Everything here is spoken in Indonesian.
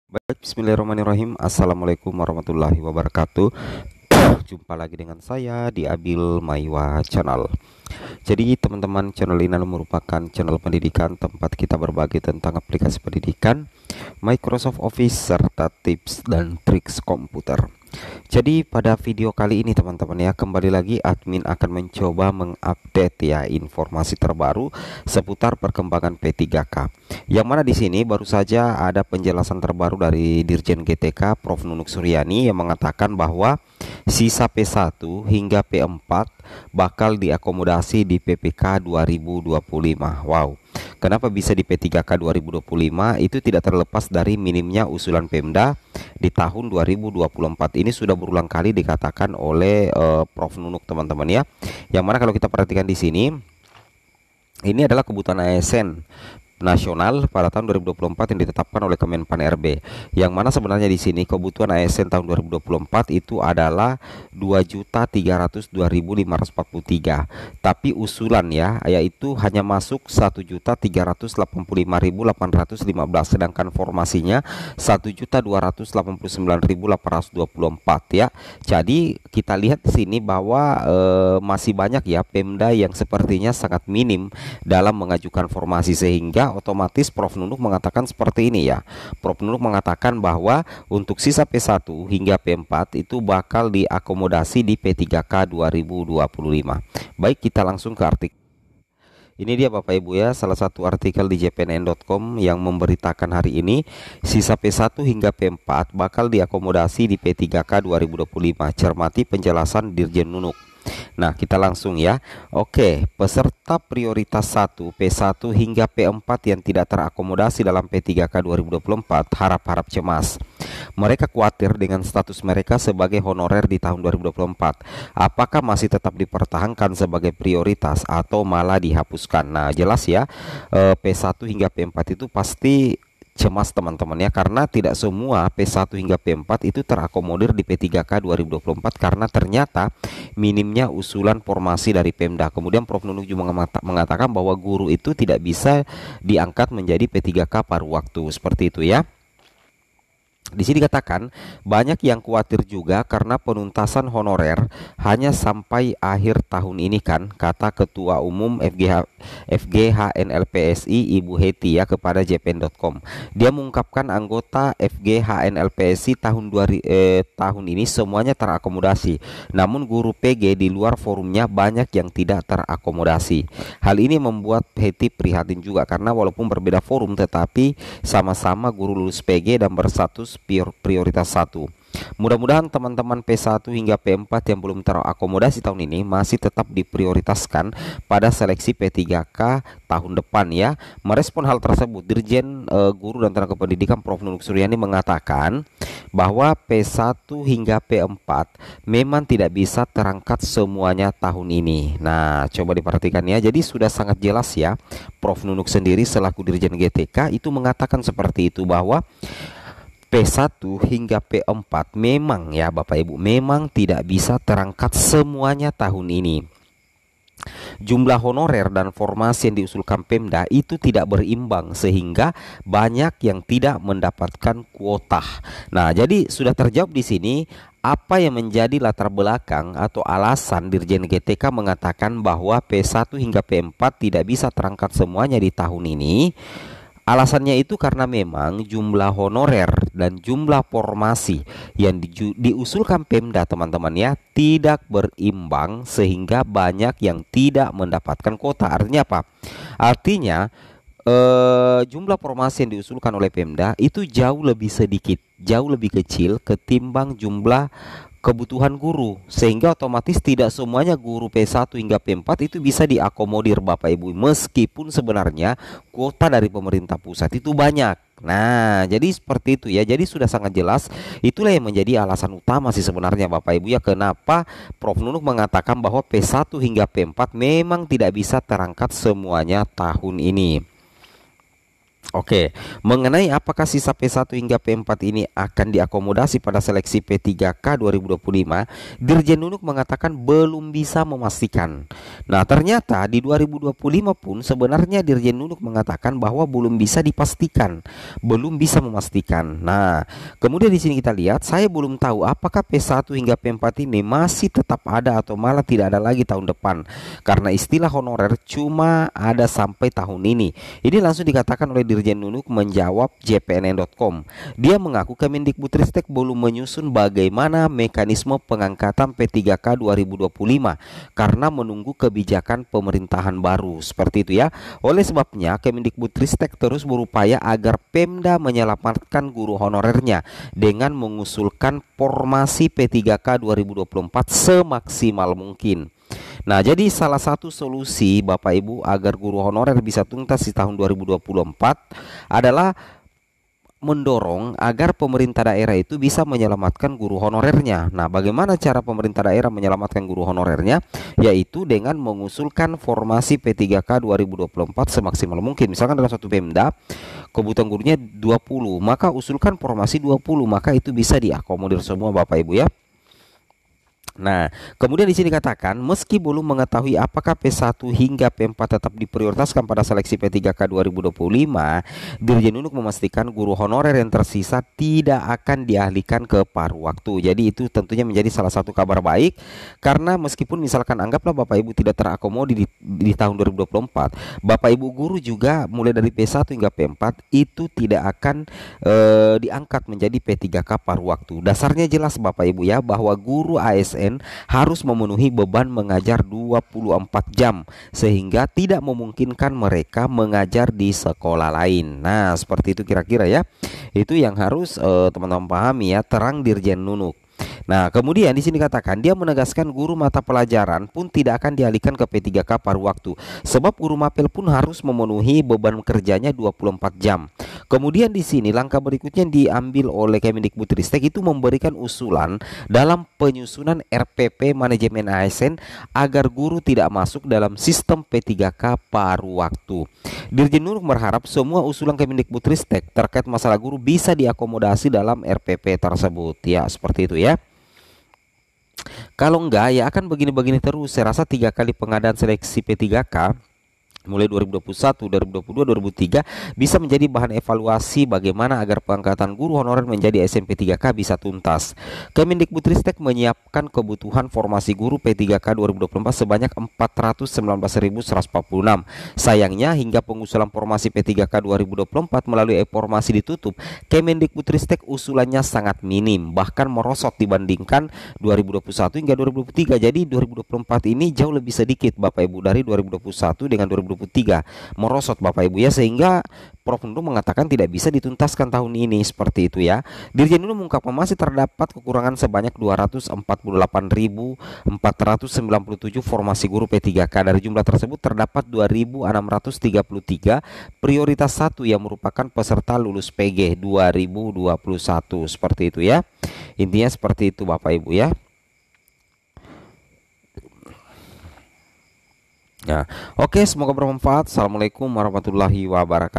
Baik, bismillahirrahmanirrahim. Assalamualaikum warahmatullahi wabarakatuh. Jumpa lagi dengan saya di Abil Maiwa Channel. Jadi teman-teman, channel ini merupakan channel pendidikan tempat kita berbagi tentang aplikasi pendidikan, Microsoft Office, serta tips dan triks komputer. Jadi pada video kali ini teman-teman ya, kembali lagi admin akan mencoba mengupdate ya informasi terbaru seputar perkembangan P3K. Yang mana di sini baru saja ada penjelasan terbaru dari Dirjen GTK Prof Nunuk Suryani yang mengatakan bahwa sisa P1 hingga P4 bakal diakomodasi di PPK 2025. Wow. Kenapa bisa di P3K 2025? Itu tidak terlepas dari minimnya usulan Pemda di tahun 2024. Ini sudah berulang kali dikatakan oleh Prof Nunuk teman-teman ya. Yang mana kalau kita perhatikan di sini, ini adalah kebutuhan ASN nasional pada tahun 2024 yang ditetapkan oleh Kemenpan RB. Yang mana sebenarnya di sini kebutuhan ASN tahun 2024 itu adalah 2.302.543. Tapi usulan ya yaitu hanya masuk 1.385.815, sedangkan formasinya 1.289.824 ya. Jadi kita lihat di sini bahwa masih banyak ya Pemda yang sepertinya sangat minim dalam mengajukan formasi, sehingga otomatis Prof Nunuk mengatakan seperti ini ya. Prof Nunuk mengatakan bahwa untuk sisa P1 hingga P4 itu bakal diakomodasi di P3K 2025. Baik, kita langsung ke artikel. Ini dia Bapak Ibu ya, salah satu artikel di jpnn.com yang memberitakan hari ini sisa P1 hingga P4 bakal diakomodasi di P3K 2025. Cermati penjelasan Dirjen Nunuk. Nah, kita langsung ya. Oke, peserta prioritas 1 P1 hingga P4 yang tidak terakomodasi dalam P3K 2024 harap-harap cemas. Mereka khawatir dengan status mereka sebagai honorer di tahun 2024. Apakah masih tetap dipertahankan sebagai prioritas atau malah dihapuskan? Nah, jelas ya, P1 hingga P4 itu pasti cemas teman-teman ya, karena tidak semua P1 hingga P4 itu terakomodir di P3K 2024 karena ternyata minimnya usulan formasi dari Pemda. Kemudian Prof Nunuk juga mengatakan bahwa guru itu tidak bisa diangkat menjadi P3K paruh waktu, seperti itu ya. Di sini dikatakan banyak yang khawatir juga karena penuntasan honorer hanya sampai akhir tahun ini kan, kata Ketua Umum FGHNLPSI Ibu Heti ya kepada jpn.com. Dia mengungkapkan anggota FGHNLPSI tahun ini semuanya terakomodasi, namun guru PG di luar forumnya banyak yang tidak terakomodasi. Hal ini membuat Heti prihatin juga karena walaupun berbeda forum tetapi sama-sama guru lulus PG dan berstatus prioritas 1. Mudah-mudahan teman-teman P1 hingga P4 yang belum terakomodasi tahun ini masih tetap diprioritaskan pada seleksi P3K tahun depan ya. Merespon hal tersebut, Dirjen Guru dan Tenaga Pendidikan Prof Nunuk Suryani mengatakan bahwa P1 hingga P4 memang tidak bisa terangkat semuanya tahun ini. Nah, coba diperhatikan ya. Jadi sudah sangat jelas ya, Prof Nunuk sendiri selaku Dirjen GTK itu mengatakan seperti itu, bahwa P1 hingga P4 memang ya Bapak Ibu memang tidak bisa terangkat semuanya tahun ini. Jumlah honorer dan formasi yang diusulkan Pemda itu tidak berimbang sehingga banyak yang tidak mendapatkan kuota. Nah, jadi sudah terjawab di sini apa yang menjadi latar belakang atau alasan Dirjen GTK mengatakan bahwa P1 hingga P4 tidak bisa terangkat semuanya di tahun ini. Alasannya itu karena memang jumlah honorer dan jumlah formasi yang diusulkan Pemda teman-teman ya tidak berimbang sehingga banyak yang tidak mendapatkan kuota. Artinya apa? Artinya jumlah formasi yang diusulkan oleh Pemda itu jauh lebih sedikit, jauh lebih kecil ketimbang jumlah kebutuhan guru, sehingga otomatis tidak semuanya guru P1 hingga P4 itu bisa diakomodir Bapak Ibu, meskipun sebenarnya kuota dari pemerintah pusat itu banyak. Nah, jadi seperti itu ya. Jadi sudah sangat jelas, itulah yang menjadi alasan utama sih sebenarnya Bapak Ibu ya, kenapa Prof Nunuk mengatakan bahwa P1 hingga P4 memang tidak bisa terangkat semuanya tahun ini. Oke, mengenai apakah sisa P1 hingga P4 ini akan diakomodasi pada seleksi P3K 2025, Dirjen Nunuk mengatakan belum bisa memastikan. Nah, ternyata di 2025 pun sebenarnya Dirjen Nunuk mengatakan bahwa belum bisa dipastikan, belum bisa memastikan. Nah, kemudian di sini kita lihat, saya belum tahu apakah P1 hingga P4 ini masih tetap ada atau malah tidak ada lagi tahun depan, karena istilah honorer cuma ada sampai tahun ini. Ini langsung dikatakan oleh Dirjen Nunuk menjawab JPNN.com. Dia mengaku Kemendikbudristek belum menyusun bagaimana mekanisme pengangkatan P3K 2025 karena menunggu kebijakan pemerintahan baru. Seperti itu ya. Oleh sebabnya Kemendikbudristek terus berupaya agar Pemda menyelamatkan guru honorernya dengan mengusulkan formasi P3K 2024 semaksimal mungkin. Nah, jadi salah satu solusi Bapak Ibu agar guru honorer bisa tuntas di tahun 2024 adalah mendorong agar pemerintah daerah itu bisa menyelamatkan guru honorernya. Nah, bagaimana cara pemerintah daerah menyelamatkan guru honorernya? Yaitu dengan mengusulkan formasi P3K 2024 semaksimal mungkin. Misalkan dalam satu Pemda kebutuhan gurunya 20, maka usulkan formasi 20, maka itu bisa diakomodir semua Bapak Ibu ya. Nah, kemudian di sini dikatakan meski belum mengetahui apakah P1 hingga P4 tetap diprioritaskan pada seleksi P3K 2025, Dirjen Nunuk memastikan guru honorer yang tersisa tidak akan dialihkan ke paruh waktu. Jadi itu tentunya menjadi salah satu kabar baik, karena meskipun misalkan anggaplah Bapak Ibu tidak terakomodir di tahun 2024, Bapak Ibu guru juga mulai dari P1 hingga P4 itu tidak akan diangkat menjadi P3K paruh waktu. Dasarnya jelas Bapak Ibu ya, bahwa guru ASN harus memenuhi beban mengajar 24 jam sehingga tidak memungkinkan mereka mengajar di sekolah lain. Nah, seperti itu kira-kira ya. Itu yang harus teman-teman pahami ya, terang Dirjen Nunuk. Nah, kemudian di sini katakan dia menegaskan guru mata pelajaran pun tidak akan dialihkan ke P3K paruh waktu, sebab guru mapel pun harus memenuhi beban kerjanya 24 jam. Kemudian di sini langkah berikutnya yang diambil oleh Kemendikbudristek itu memberikan usulan dalam penyusunan RPP manajemen ASN agar guru tidak masuk dalam sistem P3K paruh waktu. Dirjen Nunuk berharap semua usulan Kemendikbudristek terkait masalah guru bisa diakomodasi dalam RPP tersebut. Ya, seperti itu ya. Kalau enggak ya akan begini-begini terus. Saya rasa 3 kali pengadaan seleksi P3K mulai 2021, 2022, 2003 bisa menjadi bahan evaluasi bagaimana agar pengangkatan guru honorer menjadi SMP 3K bisa tuntas. Kemendikbudristek menyiapkan kebutuhan formasi guru P3K 2024 sebanyak 419.146. Sayangnya hingga pengusulan formasi P3K 2024 melalui e-formasi ditutup, Kemendikbudristek usulannya sangat minim, bahkan merosot dibandingkan 2021 hingga 2023. Jadi 2024 ini jauh lebih sedikit Bapak Ibu dari 2021 dengan 2023 merosot Bapak Ibu ya, sehingga Prof. Nunuk mengatakan tidak bisa dituntaskan tahun ini, seperti itu ya. Dirjen Nunuk mengungkapkan masih terdapat kekurangan sebanyak 248.497 formasi guru P3K. Dari jumlah tersebut terdapat 2.633 prioritas 1 yang merupakan peserta lulus PG 2021, seperti itu ya. Intinya seperti itu Bapak Ibu ya. Nah, oke, semoga bermanfaat. Assalamualaikum warahmatullahi wabarakatuh.